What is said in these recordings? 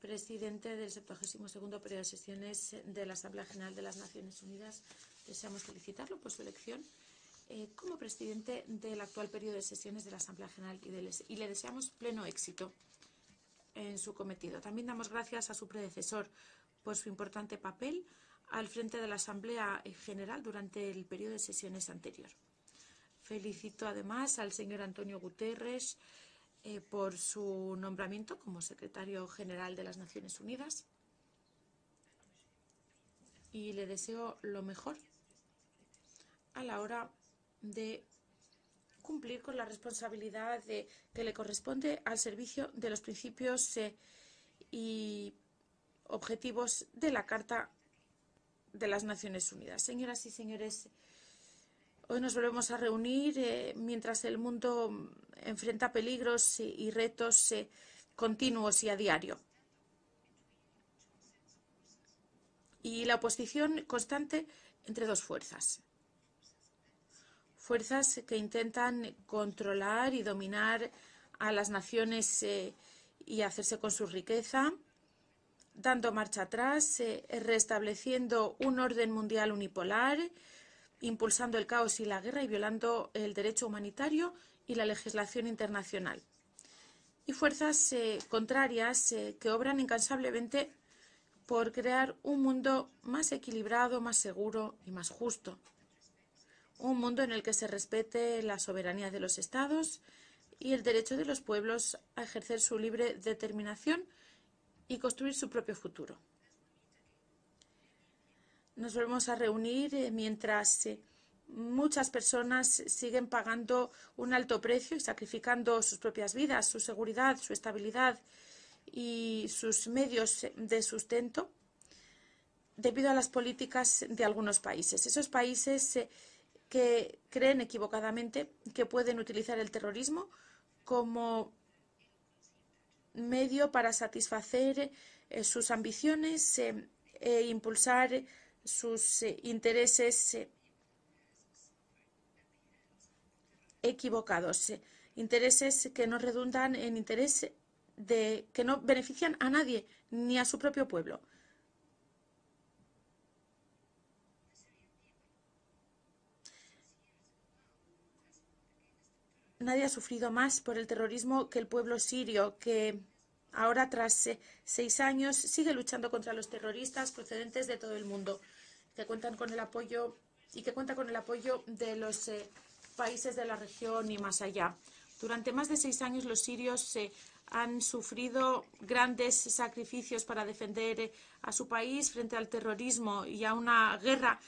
presidente del 72º periodo de sesiones de la Asamblea General de las Naciones Unidas. Deseamos felicitarlo por su elección como presidente del actual periodo de sesiones de la Asamblea General y le deseamos pleno éxito en su cometido. También damos gracias a su predecesor por su importante papel al frente de la Asamblea General durante el periodo de sesiones anterior. Felicito además al señor Antonio Guterres por su nombramiento como secretario general de las Naciones Unidas y le deseo lo mejor a la hora de cumplir con la responsabilidad que le corresponde al servicio de los principios y objetivos de la Carta de las Naciones Unidas. Señoras y señores, hoy nos volvemos a reunir mientras el mundo enfrenta peligros y retos continuos y a diario. Y la oposición constante entre dos fuerzas. Fuerzas que intentan controlar y dominar a las naciones y hacerse con su riqueza, dando marcha atrás, restableciendo un orden mundial unipolar, impulsando el caos y la guerra y violando el derecho humanitario y la legislación internacional. Y fuerzas contrarias que obran incansablemente por crear un mundo más equilibrado, más seguro y más justo. Un mundo en el que se respete la soberanía de los Estados y el derecho de los pueblos a ejercer su libre determinación y construir su propio futuro. Nos volvemos a reunir mientras muchas personas siguen pagando un alto precio y sacrificando sus propias vidas, su seguridad, su estabilidad y sus medios de sustento debido a las políticas de algunos países. Esos países que creen equivocadamente que pueden utilizar el terrorismo como medio para satisfacer sus ambiciones e impulsar sus intereses equivocados, intereses que no redundan en interés que no benefician a nadie ni a su propio pueblo. Nadie ha sufrido más por el terrorismo que el pueblo sirio, que ahora, tras 6 años, sigue luchando contra los terroristas procedentes de todo el mundo, que cuentan con el apoyo de los países de la región y más allá. Durante más de 6 años, los sirios han sufrido grandes sacrificios para defender a su país frente al terrorismo y a una guerra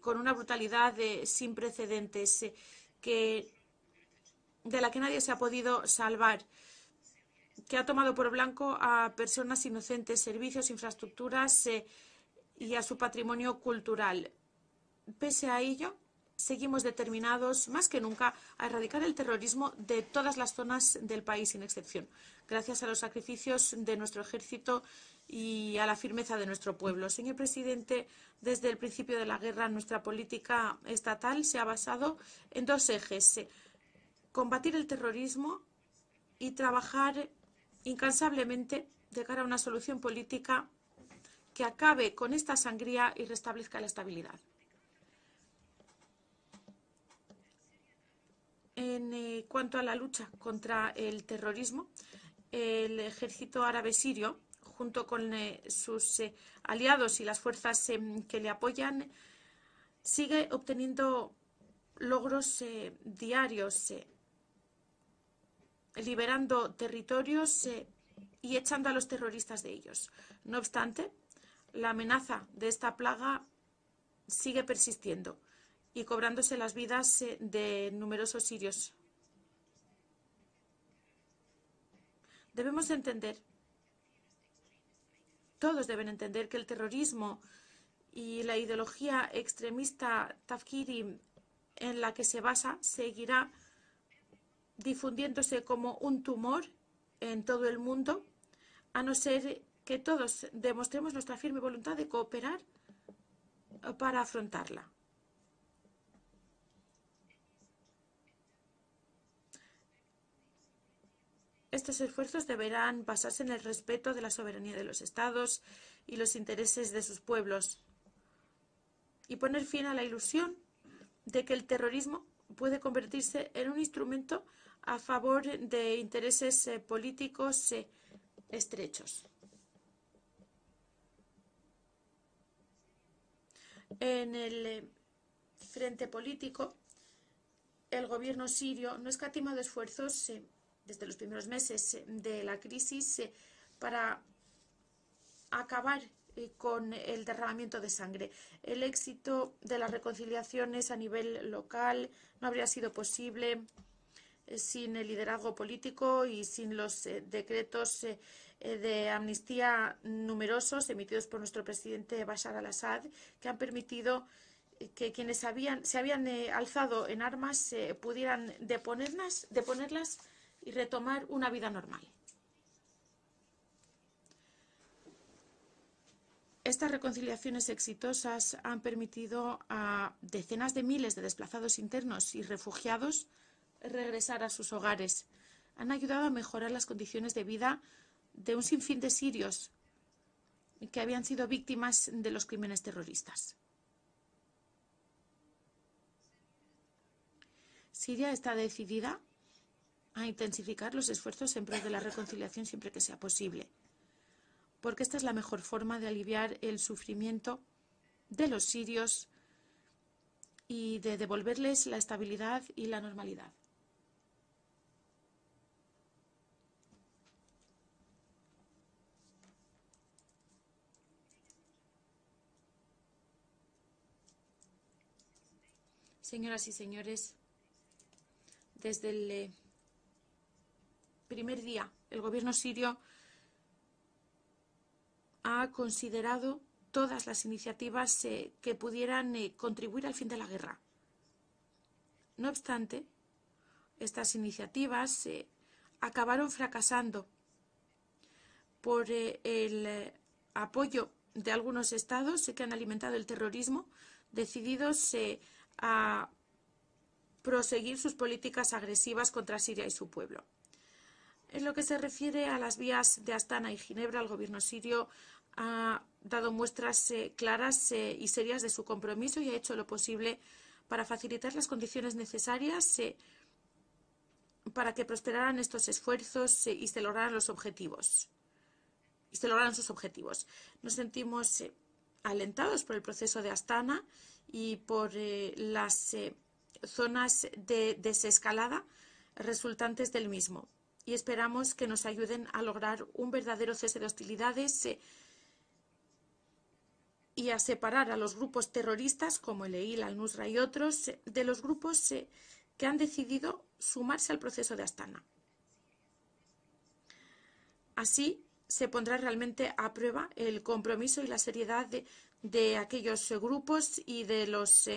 con una brutalidad sin precedentes de la que nadie se ha podido salvar, que ha tomado por blanco a personas inocentes, servicios, infraestructuras y a su patrimonio cultural. Pese a ello, seguimos determinados más que nunca a erradicar el terrorismo de todas las zonas del país, sin excepción, gracias a los sacrificios de nuestro ejército y a la firmeza de nuestro pueblo. Señor presidente, desde el principio de la guerra, nuestra política estatal se ha basado en dos ejes: combatir el terrorismo y trabajar incansablemente de cara a una solución política que acabe con esta sangría y restablezca la estabilidad. En cuanto a la lucha contra el terrorismo, el ejército árabe sirio, junto con sus aliados y las fuerzas que le apoyan, sigue obteniendo logros diarios, liberando territorios y echando a los terroristas de ellos. No obstante, la amenaza de esta plaga sigue persistiendo y cobrándose las vidas de numerosos sirios. Debemos entender, todos deben entender, que el terrorismo y la ideología extremista Tafkiri en la que se basa seguirá difundiéndose como un tumor en todo el mundo, a no ser que todos demostremos nuestra firme voluntad de cooperar para afrontarla. Estos esfuerzos deberán basarse en el respeto de la soberanía de los estados y los intereses de sus pueblos, y poner fin a la ilusión de que el terrorismo puede convertirse en un instrumento a favor de intereses políticos estrechos. En el frente político, el gobierno sirio no ha escatimado esfuerzos desde los primeros meses de la crisis para acabar con el derramamiento de sangre. El éxito de las reconciliaciones a nivel local no habría sido posible sin el liderazgo político y sin los decretos de amnistía numerosos emitidos por nuestro presidente Bashar al-Assad, que han permitido que quienes se habían alzado en armas pudieran deponerlas y retomar una vida normal. Estas reconciliaciones exitosas han permitido a decenas de miles de desplazados internos y refugiados regresar a sus hogares. Han ayudado a mejorar las condiciones de vida de un sinfín de sirios que habían sido víctimas de los crímenes terroristas. Siria está decidida a intensificar los esfuerzos en pro de la reconciliación siempre que sea posible, porque esta es la mejor forma de aliviar el sufrimiento de los sirios y de devolverles la estabilidad y la normalidad. Señoras y señores, desde el primer día, el gobierno sirio ha considerado todas las iniciativas que pudieran contribuir al fin de la guerra. No obstante, estas iniciativas acabaron fracasando por el apoyo de algunos estados que han alimentado el terrorismo, decididos a proseguir sus políticas agresivas contra Siria y su pueblo. En lo que se refiere a las vías de Astana y Ginebra, el gobierno sirio ha dado muestras claras y serias de su compromiso y ha hecho lo posible para facilitar las condiciones necesarias para que prosperaran estos esfuerzos y se lograran los objetivos. Sus objetivos. Nos sentimos alentados por el proceso de Astana y por las zonas de desescalada resultantes del mismo. Y esperamos que nos ayuden a lograr un verdadero cese de hostilidades y a separar a los grupos terroristas como el EIL, al-Nusra y otros de los grupos que han decidido sumarse al proceso de Astana. Así se pondrá realmente a prueba el compromiso y la seriedad de aquellos grupos y de los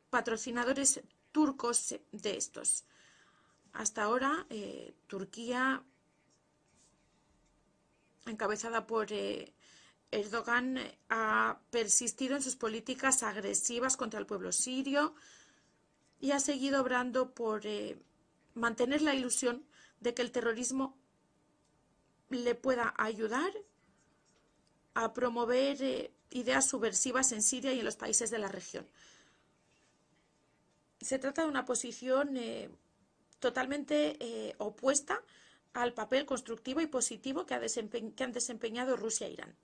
patrocinadores turcos de estos. Hasta ahora, Turquía, encabezada por Erdogan, ha persistido en sus políticas agresivas contra el pueblo sirio y ha seguido obrando por mantener la ilusión de que el terrorismo le pueda ayudar a promover ideas subversivas en Siria y en los países de la región. Se trata de una posición totalmente opuesta al papel constructivo y positivo que han desempeñado Rusia e Irán.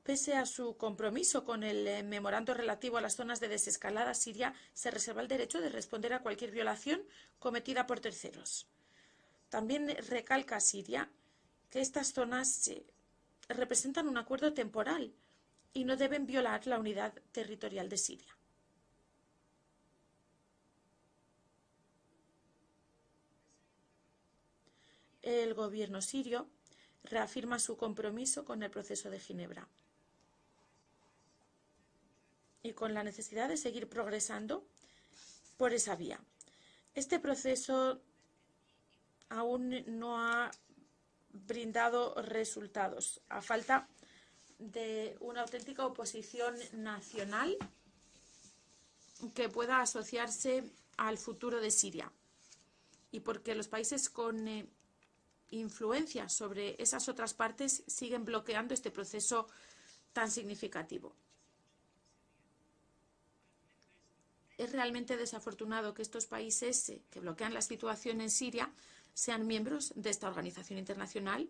Pese a su compromiso con el memorando relativo a las zonas de desescalada, Siria se reserva el derecho de responder a cualquier violación cometida por terceros. También recalca Siria que estas zonas representan un acuerdo temporal y no deben violar la unidad territorial de Siria. El gobierno sirio reafirma su compromiso con el proceso de Ginebra y con la necesidad de seguir progresando por esa vía. Este proceso aún no ha brindado resultados, a falta de una auténtica oposición nacional que pueda asociarse al futuro de Siria y porque los países con influencia sobre esas otras partes siguen bloqueando este proceso tan significativo. Es realmente desafortunado que estos países que bloquean la situación en Siria sean miembros de esta organización internacional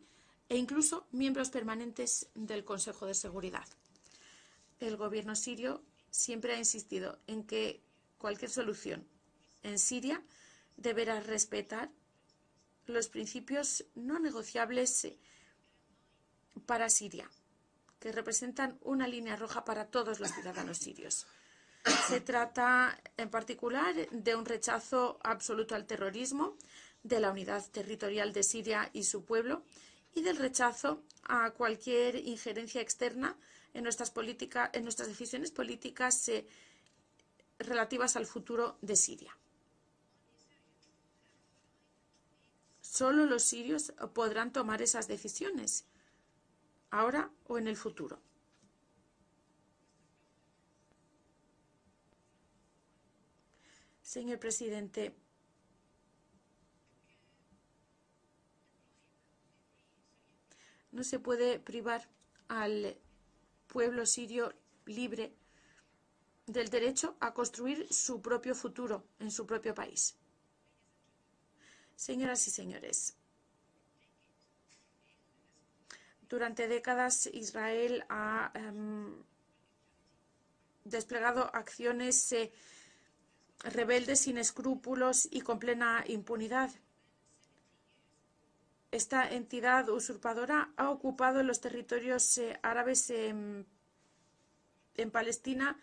e incluso miembros permanentes del Consejo de Seguridad. El gobierno sirio siempre ha insistido en que cualquier solución en Siria deberá respetar los principios no negociables para Siria, que representan una línea roja para todos los ciudadanos sirios. Se trata, en particular, de un rechazo absoluto al terrorismo, de la unidad territorial de Siria y su pueblo, y del rechazo a cualquier injerencia externa en nuestras decisiones políticas relativas al futuro de Siria. Solo los sirios podrán tomar esas decisiones, ahora o en el futuro. Señor presidente, no se puede privar al pueblo sirio libre del derecho a construir su propio futuro en su propio país. Señoras y señores, durante décadas Israel ha desplegado acciones rebeldes sin escrúpulos y con plena impunidad. Esta entidad usurpadora ha ocupado los territorios árabes en Palestina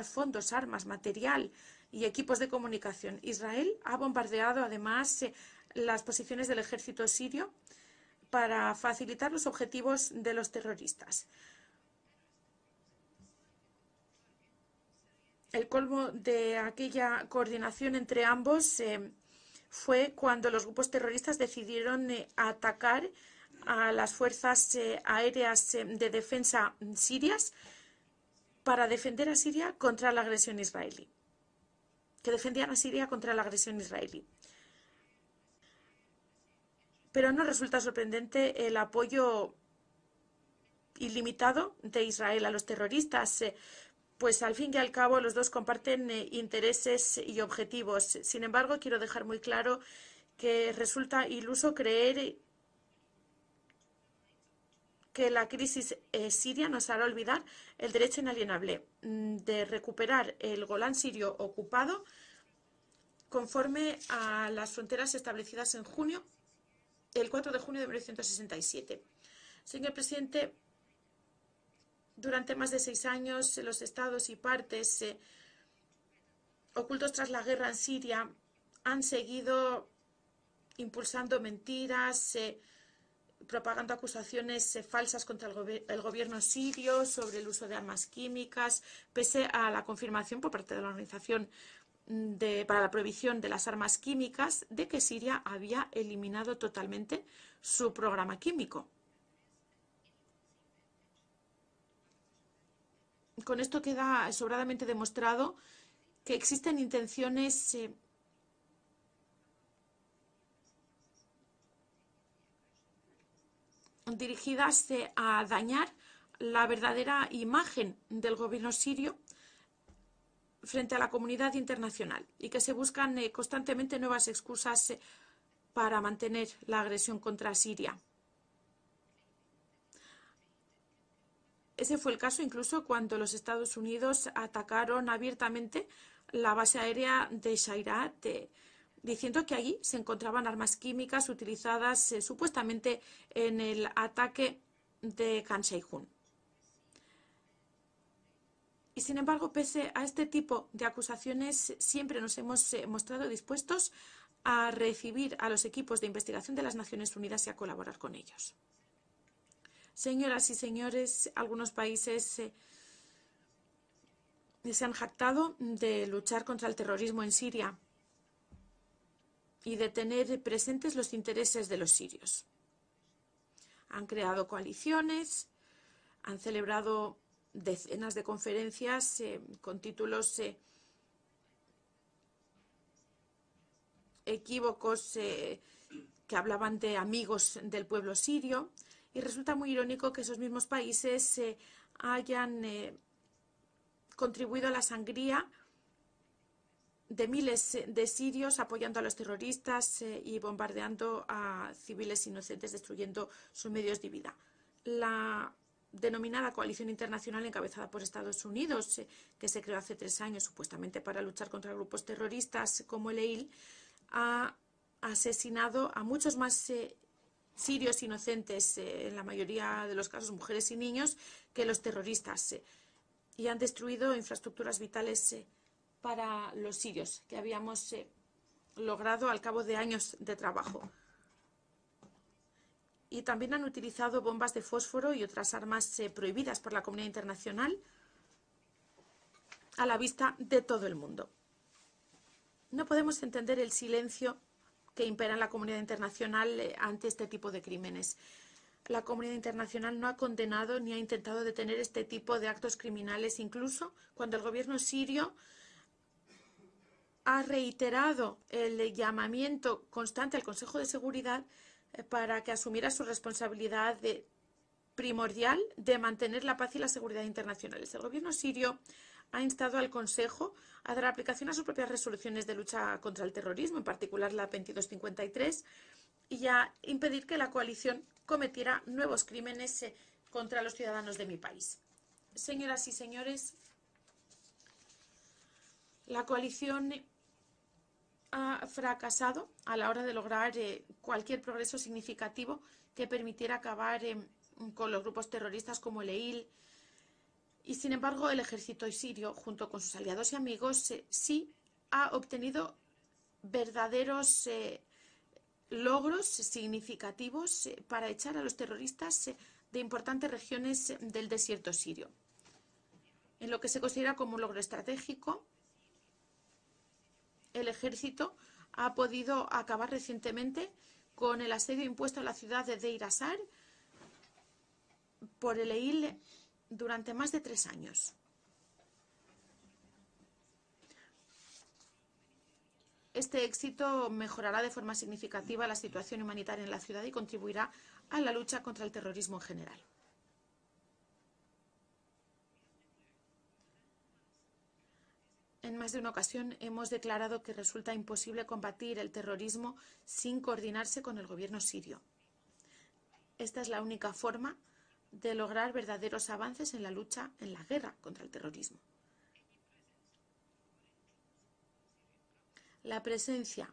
fondos, armas, material y equipos de comunicación. Israel ha bombardeado además las posiciones del ejército sirio para facilitar los objetivos de los terroristas. El colmo de aquella coordinación entre ambos fue cuando los grupos terroristas decidieron atacar a las fuerzas aéreas de defensa sirias para defender a Siria contra la agresión israelí. Que defendían a Siria contra la agresión israelí. Pero no resulta sorprendente el apoyo ilimitado de Israel a los terroristas, pues al fin y al cabo los dos comparten intereses y objetivos. Sin embargo, quiero dejar muy claro que resulta iluso creer que la crisis siria nos hará olvidar el derecho inalienable de recuperar el Golán sirio ocupado conforme a las fronteras establecidas el 4 de junio de 1967. Señor presidente, durante más de 6 años los estados y partes ocultos tras la guerra en Siria han seguido impulsando mentiras, propagando acusaciones falsas contra el gobierno sirio sobre el uso de armas químicas, pese a la confirmación por parte de la Organización para la Prohibición de las Armas Químicas de que Siria había eliminado totalmente su programa químico. Con esto queda sobradamente demostrado que existen intenciones dirigidas a dañar la verdadera imagen del gobierno sirio frente a la comunidad internacional y que se buscan constantemente nuevas excusas para mantener la agresión contra Siria. Ese fue el caso incluso cuando los Estados Unidos atacaron abiertamente la base aérea de Shayrat, diciendo que allí se encontraban armas químicas utilizadas supuestamente en el ataque de Khan Sheikhoun. Y sin embargo, pese a este tipo de acusaciones, siempre nos hemos mostrado dispuestos a recibir a los equipos de investigación de las Naciones Unidas y a colaborar con ellos. Señoras y señores, algunos países se han jactado de luchar contra el terrorismo en Siria y de tener presentes los intereses de los sirios. Han creado coaliciones, han celebrado decenas de conferencias con títulos equívocos que hablaban de amigos del pueblo sirio, y resulta muy irónico que esos mismos países hayan contribuido a la sangría de miles de sirios apoyando a los terroristas y bombardeando a civiles inocentes, destruyendo sus medios de vida. La denominada coalición internacional encabezada por Estados Unidos, que se creó hace 3 años supuestamente para luchar contra grupos terroristas como el EIL, ha asesinado a muchos más sirios inocentes, en la mayoría de los casos mujeres y niños, que los terroristas, y han destruido infraestructuras vitales para los sirios que habíamos logrado al cabo de años de trabajo. Y también han utilizado bombas de fósforo y otras armas prohibidas por la comunidad internacional a la vista de todo el mundo. No podemos entender el silencio que impera en la comunidad internacional ante este tipo de crímenes. La comunidad internacional no ha condenado ni ha intentado detener este tipo de actos criminales, incluso cuando el gobierno sirio ha reiterado el llamamiento constante al Consejo de Seguridad para que asumiera su responsabilidad primordial de mantener la paz y la seguridad internacionales. El gobierno sirio ha instado al Consejo a dar aplicación a sus propias resoluciones de lucha contra el terrorismo, en particular la 2253, y a impedir que la coalición cometiera nuevos crímenes contra los ciudadanos de mi país. Señoras y señores, la coalición ha fracasado a la hora de lograr cualquier progreso significativo que permitiera acabar con los grupos terroristas como el EIL. Y sin embargo, el ejército sirio, junto con sus aliados y amigos, sí ha obtenido verdaderos logros significativos para echar a los terroristas de importantes regiones del desierto sirio. En lo que se considera como un logro estratégico, el ejército ha podido acabar recientemente con el asedio impuesto a la ciudad de Deir ez-Zor por el EIL durante más de 3 años. Este éxito mejorará de forma significativa la situación humanitaria en la ciudad y contribuirá a la lucha contra el terrorismo en general. En más de una ocasión hemos declarado que resulta imposible combatir el terrorismo sin coordinarse con el gobierno sirio. Esta es la única forma de lograr verdaderos avances en la lucha, en la guerra contra el terrorismo. La presencia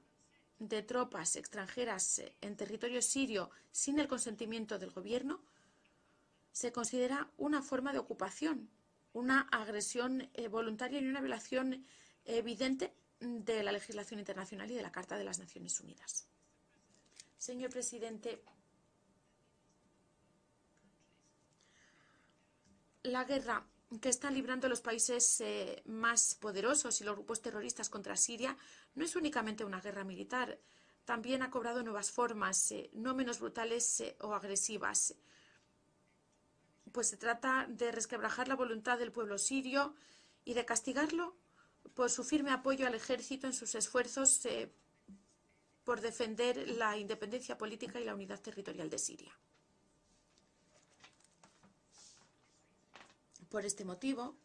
de tropas extranjeras en territorio sirio sin el consentimiento del gobierno se considera una forma de ocupación, una agresión voluntaria y una violación evidente de la legislación internacional y de la Carta de las Naciones Unidas. Señor presidente, la guerra que están librando los países más poderosos y los grupos terroristas contra Siria no es únicamente una guerra militar, también ha cobrado nuevas formas, no menos brutales o agresivas. Pues se trata de resquebrajar la voluntad del pueblo sirio y de castigarlo por su firme apoyo al ejército en sus esfuerzos por defender la independencia política y la unidad territorial de Siria. Por este motivo,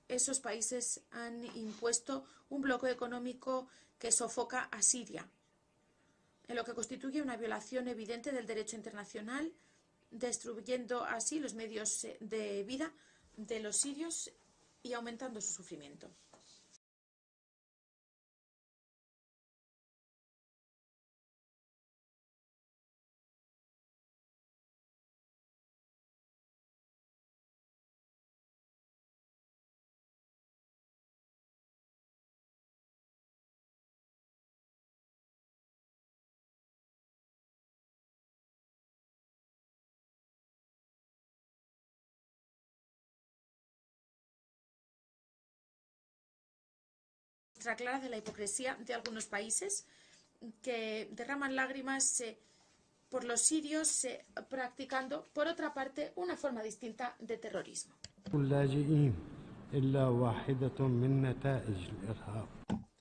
esos países han impuesto un bloqueo económico que sofoca a Siria, en lo que constituye una violación evidente del derecho internacional, destruyendo así los medios de vida de los sirios y aumentando su sufrimiento. Muestra clara de la hipocresía de algunos países que derraman lágrimas por los sirios practicando, por otra parte, una forma distinta de terrorismo.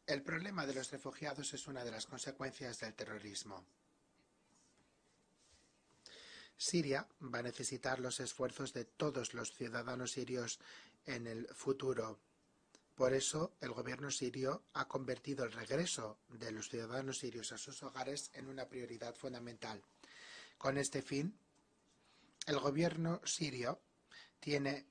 El problema de los refugiados es una de las consecuencias del terrorismo. Siria va a necesitar los esfuerzos de todos los ciudadanos sirios en el futuro. Por eso, el gobierno sirio ha convertido el regreso de los ciudadanos sirios a sus hogares en una prioridad fundamental. Con este fin, el gobierno sirio tiene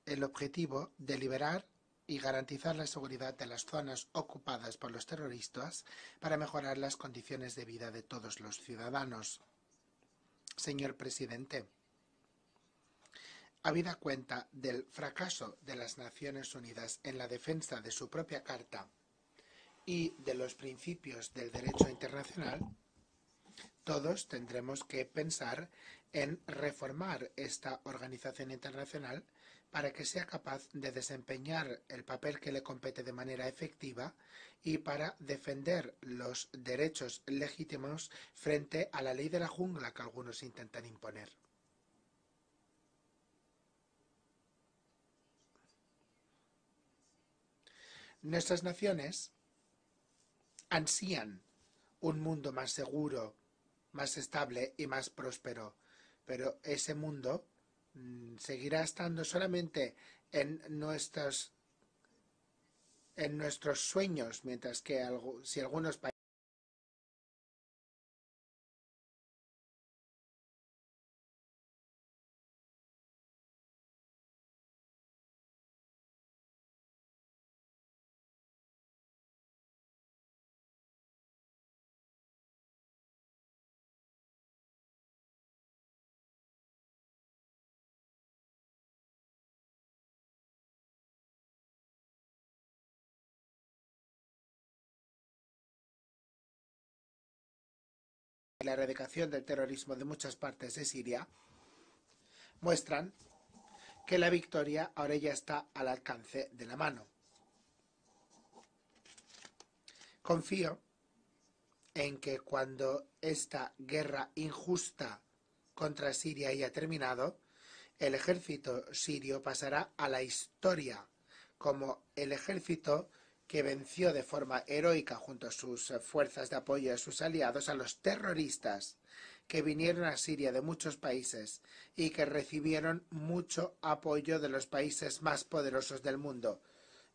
el objetivo de liberar y garantizar la seguridad de las zonas ocupadas por los terroristas para mejorar las condiciones de vida de todos los ciudadanos. Señor presidente, habida cuenta del fracaso de las Naciones Unidas en la defensa de su propia Carta y de los principios del derecho internacional, todos tendremos que pensar en reformar esta organización internacional para que sea capaz de desempeñar el papel que le compete de manera efectiva y para defender los derechos legítimos frente a la ley de la jungla que algunos intentan imponer. Nuestras naciones ansían un mundo más seguro, más estable y más próspero, pero ese mundo seguirá estando solamente en nuestros sueños, mientras que si algunos países la erradicación del terrorismo de muchas partes de Siria muestran que la victoria ahora ya está al alcance de la mano. Confío en que cuando esta guerra injusta contra Siria haya terminado, el ejército sirio pasará a la historia como el ejército que venció de forma heroica junto a sus fuerzas de apoyo y a sus aliados a los terroristas que vinieron a Siria de muchos países y que recibieron mucho apoyo de los países más poderosos del mundo,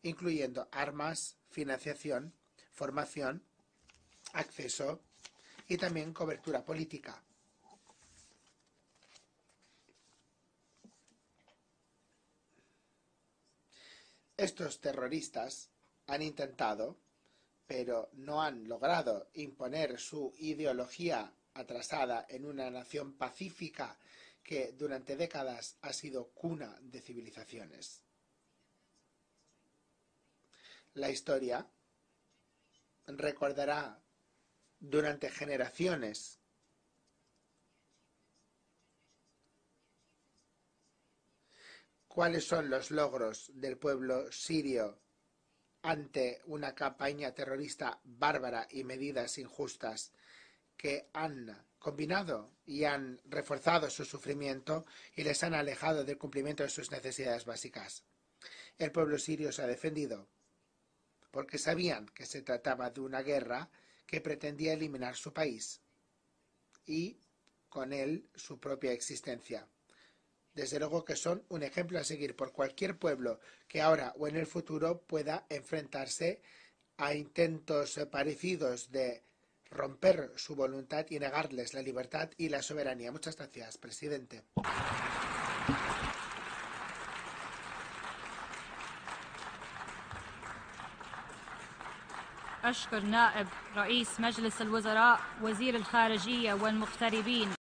incluyendo armas, financiación, formación, acceso y también cobertura política. Estos terroristas han intentado, pero no han logrado imponer su ideología atrasada en una nación pacífica que durante décadas ha sido cuna de civilizaciones. La historia recordará durante generaciones cuáles son los logros del pueblo sirio ante una campaña terrorista bárbara y medidas injustas que han combinado y han reforzado su sufrimiento y les han alejado del cumplimiento de sus necesidades básicas. El pueblo sirio se ha defendido porque sabían que se trataba de una guerra que pretendía eliminar su país y, con él, su propia existencia. Desde luego que son un ejemplo a seguir por cualquier pueblo que ahora o en el futuro pueda enfrentarse a intentos parecidos de romper su voluntad y negarles la libertad y la soberanía. Muchas gracias, presidente. أشكر نائب رئيس مجلس الوزراء وزير الخارجية والمغتربين